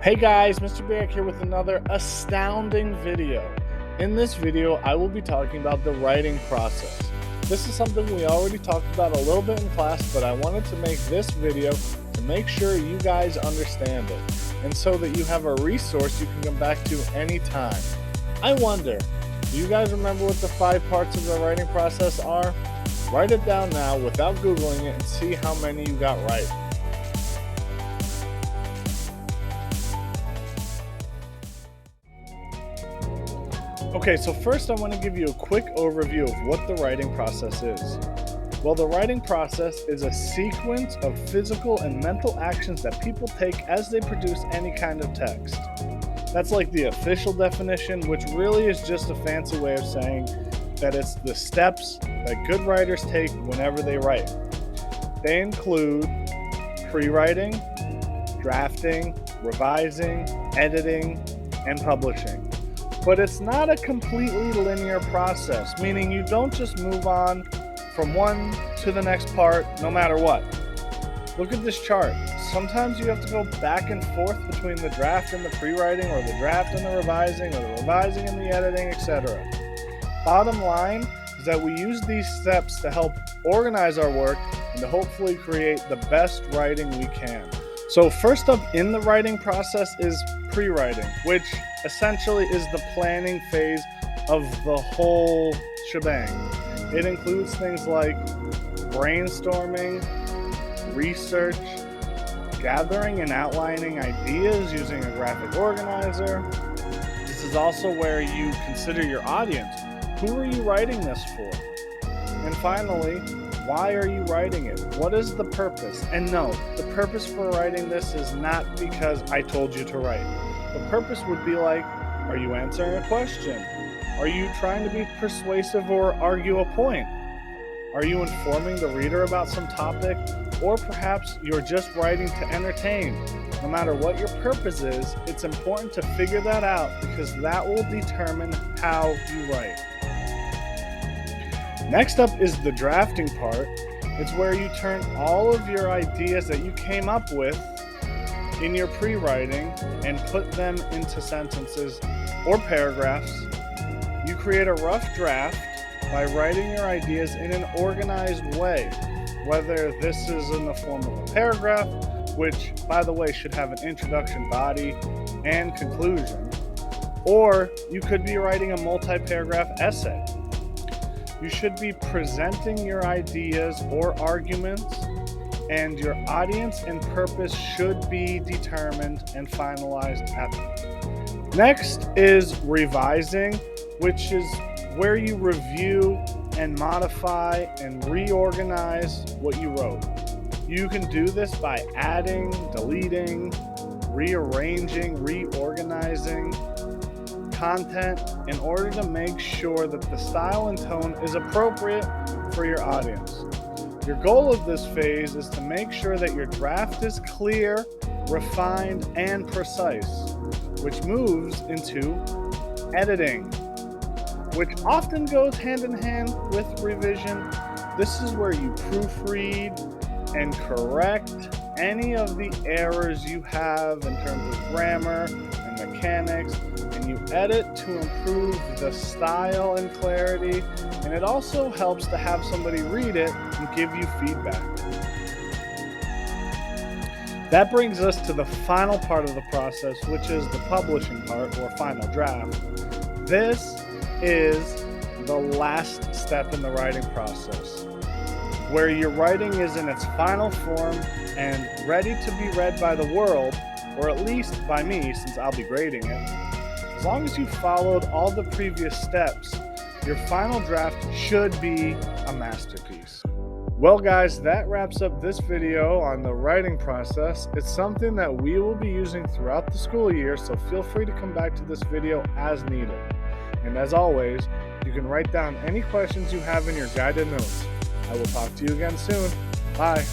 Hey guys, Mr. Barrick here with another astounding video. In this video, I will be talking about the writing process. This is something we already talked about a little bit in class, but I wanted to make this video to make sure you guys understand it, and so that you have a resource you can come back to anytime. I wonder, do you guys remember what the 5 parts of the writing process are? Write it down now without Googling it and see how many you got right. Okay, so first I want to give you a quick overview of what the writing process is. Well, the writing process is a sequence of physical and mental actions that people take as they produce any kind of text. That's like the official definition, which really is just a fancy way of saying that it's the steps that good writers take whenever they write. They include pre-writing, drafting, revising, editing, and publishing. But it's not a completely linear process, meaning you don't just move on from one to the next part no matter what. Look at this chart. Sometimes you have to go back and forth between the draft and the pre-writing, or the draft and the revising, or the revising and the editing, etc. Bottom line is that we use these steps to help organize our work and to hopefully create the best writing we can. So first up in the writing process is pre-writing, which essentially is the planning phase of the whole shebang. It includes things like brainstorming, research, gathering and outlining ideas using a graphic organizer. This is also where you consider your audience. Who are you writing this for? And finally, why are you writing it? What is the purpose? And no, the purpose for writing this is not because I told you to write. The purpose would be like, are you answering a question? Are you trying to be persuasive or argue a point? Are you informing the reader about some topic? Or perhaps you're just writing to entertain. No matter what your purpose is, it's important to figure that out, because that will determine how you write. Next up is the drafting part. It's where you turn all of your ideas that you came up with in your pre-writing and put them into sentences or paragraphs. You create a rough draft by writing your ideas in an organized way, whether this is in the form of a paragraph, which, by the way, should have an introduction, body, and conclusion, or you could be writing a multi-paragraph essay. You should be presenting your ideas or arguments, and your audience and purpose should be determined and finalized at the end. Next is revising, which is where you review and modify and reorganize what you wrote. You can do this by adding, deleting, rearranging, reorganizing content in order to make sure that the style and tone is appropriate for your audience. Your goal of this phase is to make sure that your draft is clear, refined, and precise, which moves into editing, which often goes hand in hand with revision. This is where you proofread and correct any of the errors you have in terms of grammar and mechanics, and you edit to improve the style and clarity, and it also helps to have somebody read it and give you feedback. That brings us to the final part of the process, which is the publishing part, or final draft. This is the last step in the writing process, where your writing is in its final form and ready to be read by the world, or at least by me, since I'll be grading it. As long as you followed all the previous steps, your final draft should be a masterpiece. Well guys, that wraps up this video on the writing process. It's something that we will be using throughout the school year, so feel free to come back to this video as needed. And as always, you can write down any questions you have in your guided notes. I will talk to you again soon. Bye.